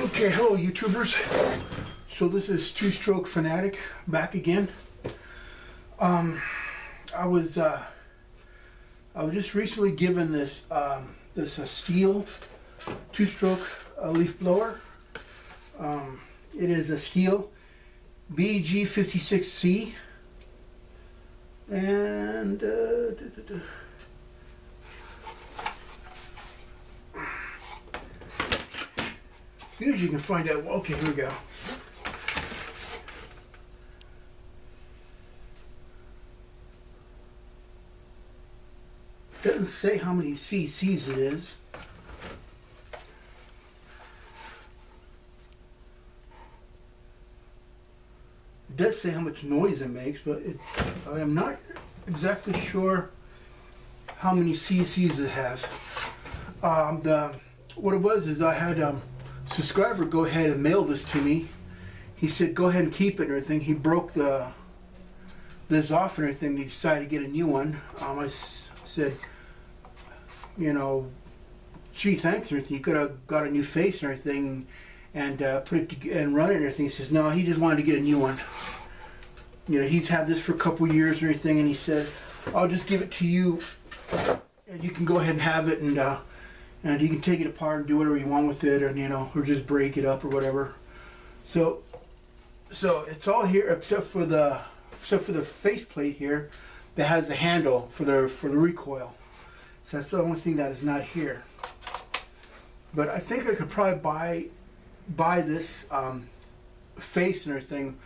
Okay, hello YouTubers. So this is Two Stroke Fanatic back again. I was just recently given this stihl two-stroke leaf blower. It is a stihl BG56C, and usually you can find out. Okay, here we go. Doesn't say how many cc's it is. It does say how much noise it makes, but I am not exactly sure how many cc's it has. What it was is I had a subscriber go ahead and mail this to me. He said go ahead and keep it and everything. He broke this off and everything. He decided to get a new one. I said, you know, gee, thanks and everything. You could have got a new face and everything, and put it and run it and everything. He says no, he just wanted to get a new one. You know, he's had this for a couple years and everything, and he says I'll just give it to you, and you can go ahead and have it, and you can take it apart and do whatever you want with it, and you know, or just break it up or whatever. So it's all here except for the faceplate here that has the handle for the recoil. So that's the only thing that is not here. But I think I could probably buy this face and everything,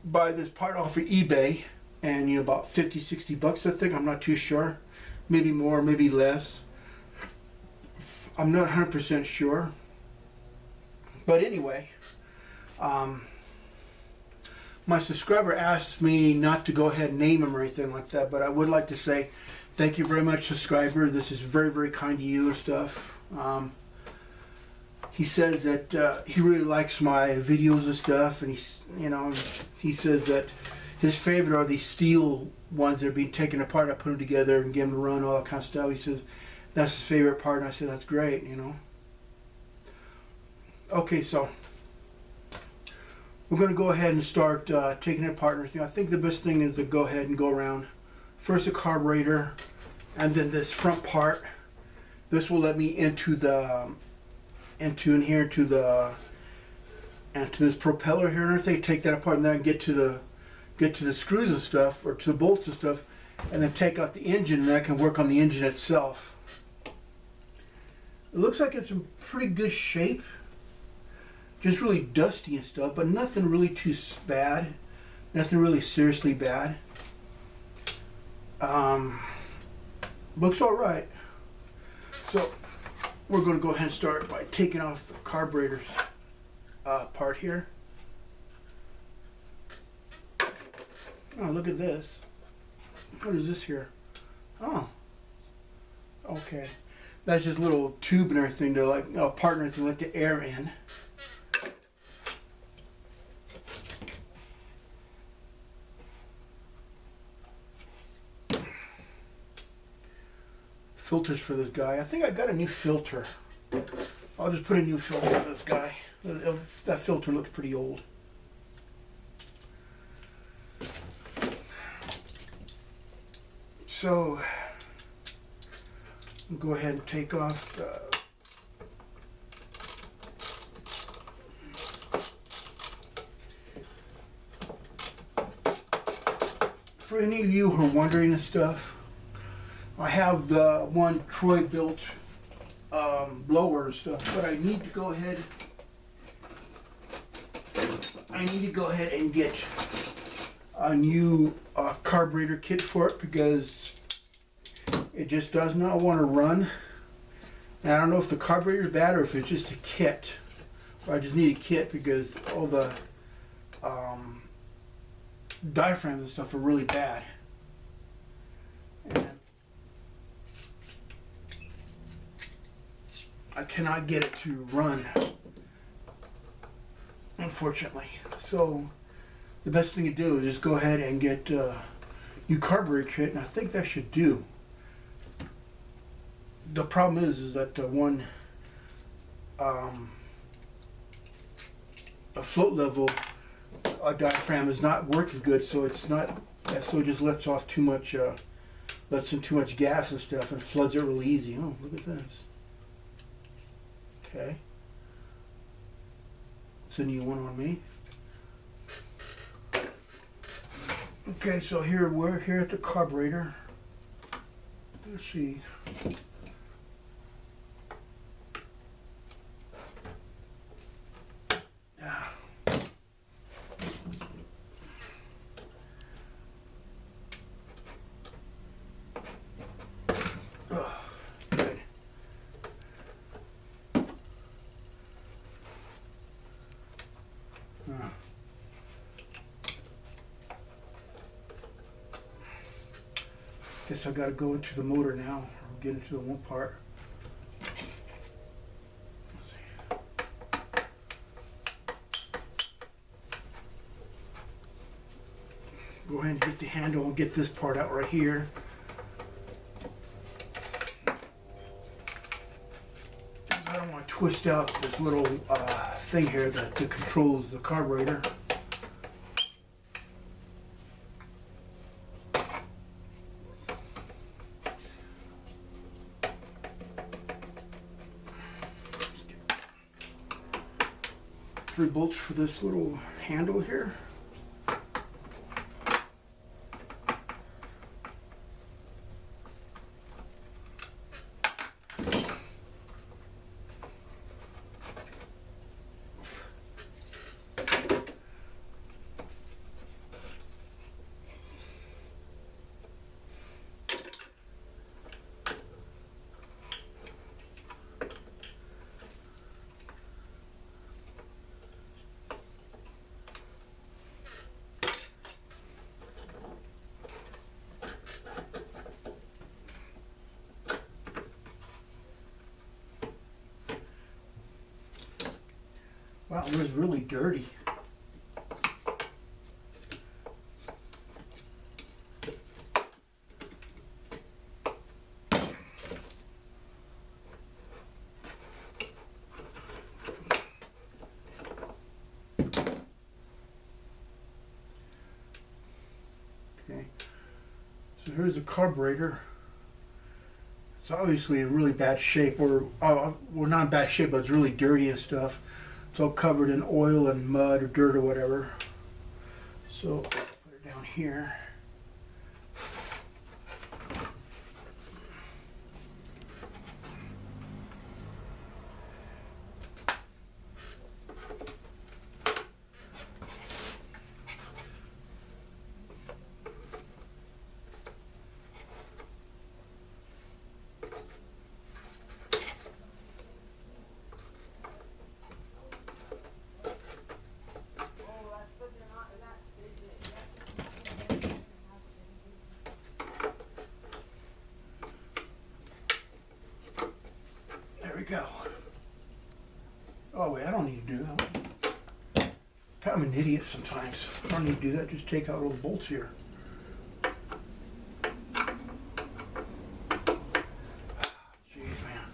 buy this part off of eBay, and you know, about 50-60 bucks I think. I'm not too sure, maybe more, maybe less. I'm not 100% sure. But anyway, my subscriber asked me not to go ahead and name him or anything like that, but I would like to say thank you very much, subscriber. This is very, very kind to you and stuff. He says that he really likes my videos and stuff, and he says that his favorite are these stihl ones that are being taken apart. I put them together and get them to run, all that kind of stuff. He says that's his favorite part, and I said that's great, you know. Okay, so we're going to go ahead and start taking it apart and everything. I think the best thing is to go ahead and go around first the carburetor, and then this front part. This will let me into this propeller here and everything. Take that apart, and then get to the screws and stuff, or to the bolts and stuff, and then take out the engine, and I can work on the engine itself. It looks like it's in pretty good shape. Just really dusty and stuff, but nothing really too bad. Nothing really seriously bad. Looks all right. So we're going to go ahead and start by taking off the carburetor's part here. Oh, look at this. What is this here? Oh, okay. That's just a little tube and everything to like part and everything, let the air in. Filters for this guy. I think I got a new filter. I'll just put a new filter for this guy. That filter looks pretty old. So I'll go ahead and take off the for any of you who are wondering and stuff, I have the one Troy built blower and stuff, but I need to go ahead and get a new carburetor kit for it, because it just does not want to run. And I don't know if the carburetor is bad or if it's just a kit. I just need a kit because all the diaphragms and stuff are really bad. And I cannot get it to run, unfortunately. So the best thing to do is just go ahead and get new carburetor kit, and I think that should do. The problem is that one a float level diaphragm is not working good, so it's not. So it just lets off too much, lets in too much gas and stuff, and floods it really easy. Oh, look at this. Okay, it's a new one on me. Okay, so here we're here at the carburetor. Let's see. Good. Guess I gotta go into the motor now. I'll get into the one part. Go ahead and get the handle and get this part out right here. I don't want to twist out this little thing here that controls the carburetor. Three bolts for this little handle here. Wow, it was really dirty. Okay, so here's the carburetor. It's obviously in really bad shape, or well, not in bad shape, but it's really dirty and stuff. It's all covered in oil and mud or dirt or whatever. So put it down here. Go. Oh wait, I don't need to do that. I'm an idiot sometimes. I don't need to do that. Just take out all the bolts here. Jeez, man.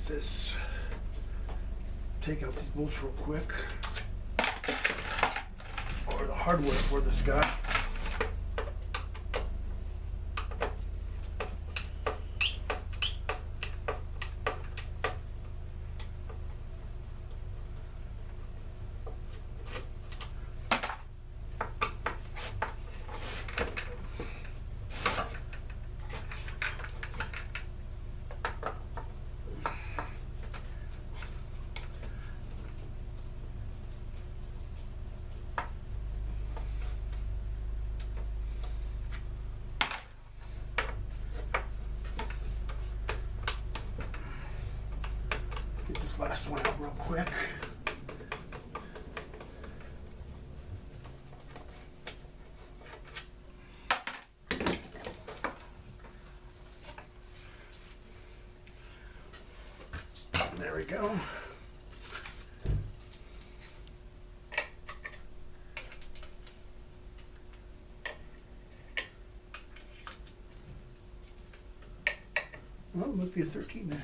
This, take out these bolts real quick, or the hardware for this guy. Get this last one out real quick. There we go. Well, it must be a 13 there.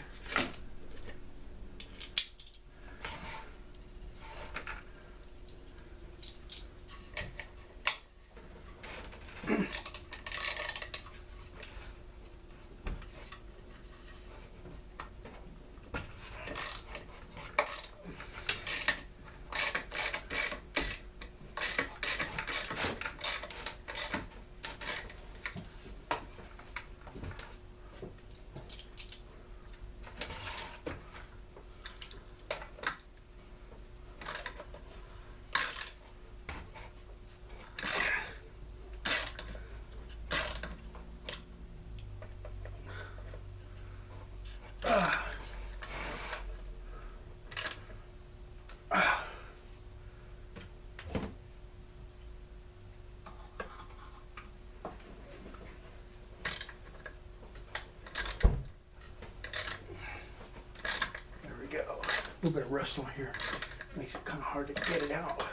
A little bit of rust on here makes it kind of hard to get it out.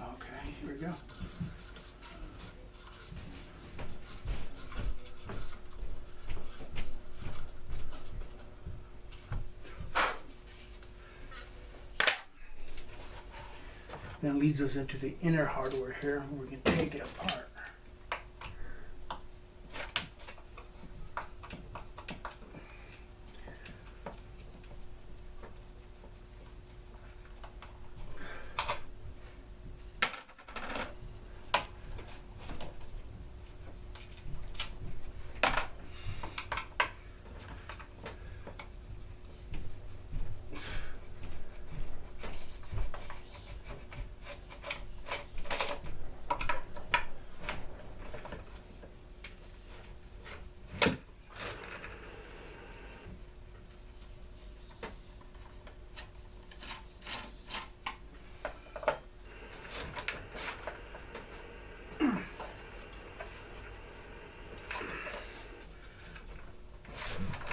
Okay. Here we go. Then leads us into the inner hardware here, where we can take it apart.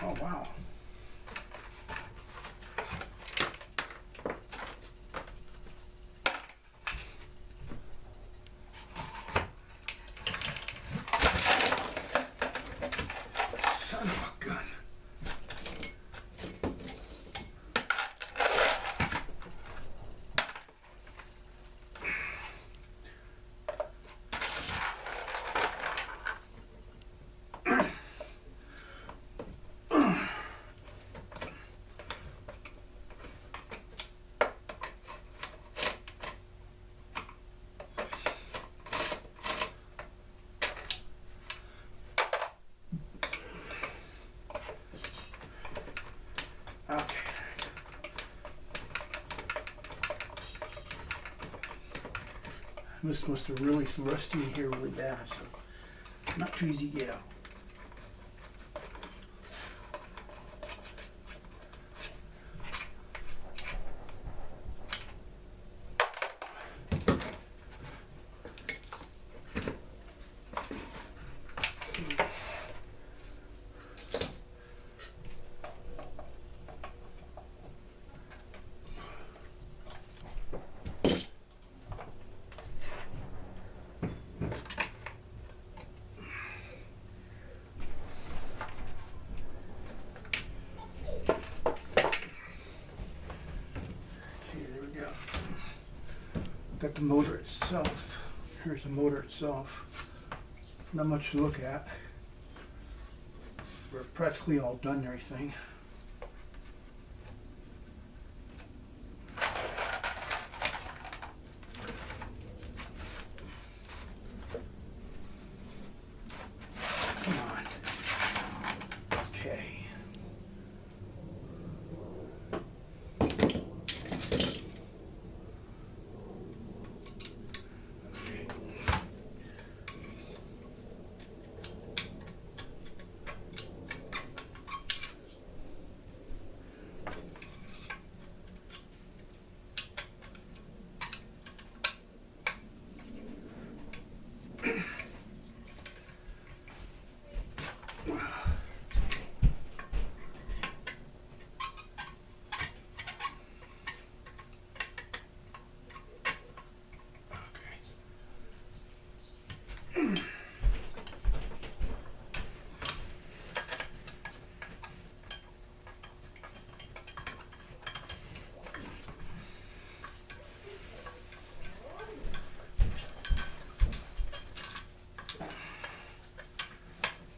Oh, wow. Son of a gun. Okay. This must have really rusty in here really bad, so not too easy to get out. Got the motor itself. Here's the motor itself. Not much to look at. We're practically all done and everything. Come on. Okay.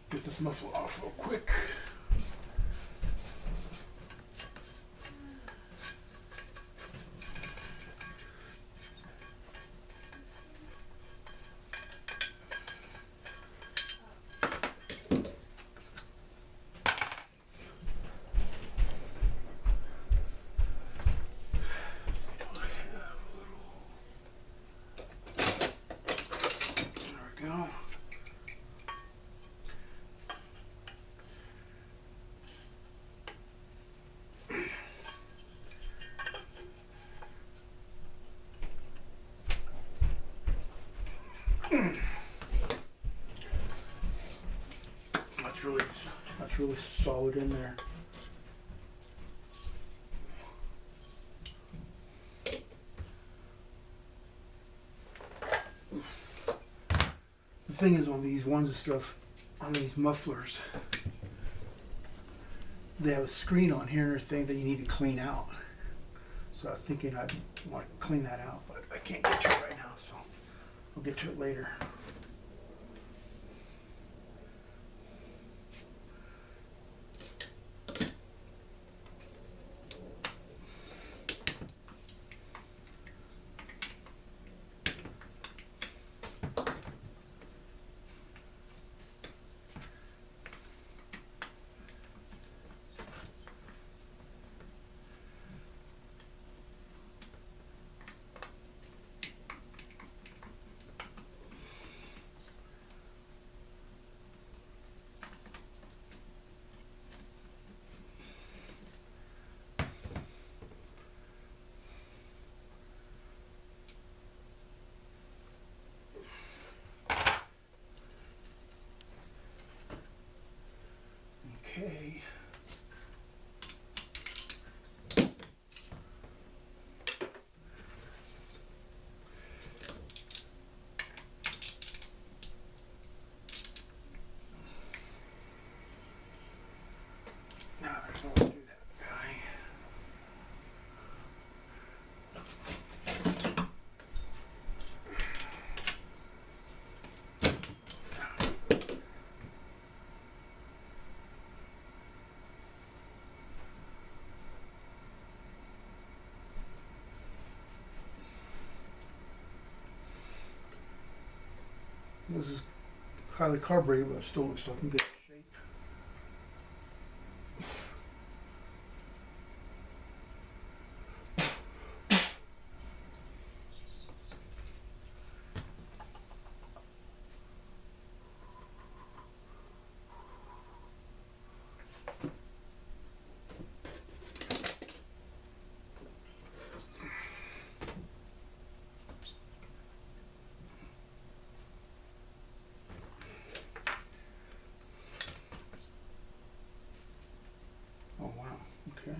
Get this muffler off real quick. There we go. That's really solid in there. The thing is, on these ones and stuff, on these mufflers, they have a screen on here and everything that you need to clean out. So I'm thinking I'd want to clean that out, but I can't get to it right now, so I'll get to it later. Okay. Now I don't want to do that guy. This is highly carbureted, but it still looks like in good shape. Oh wow, okay.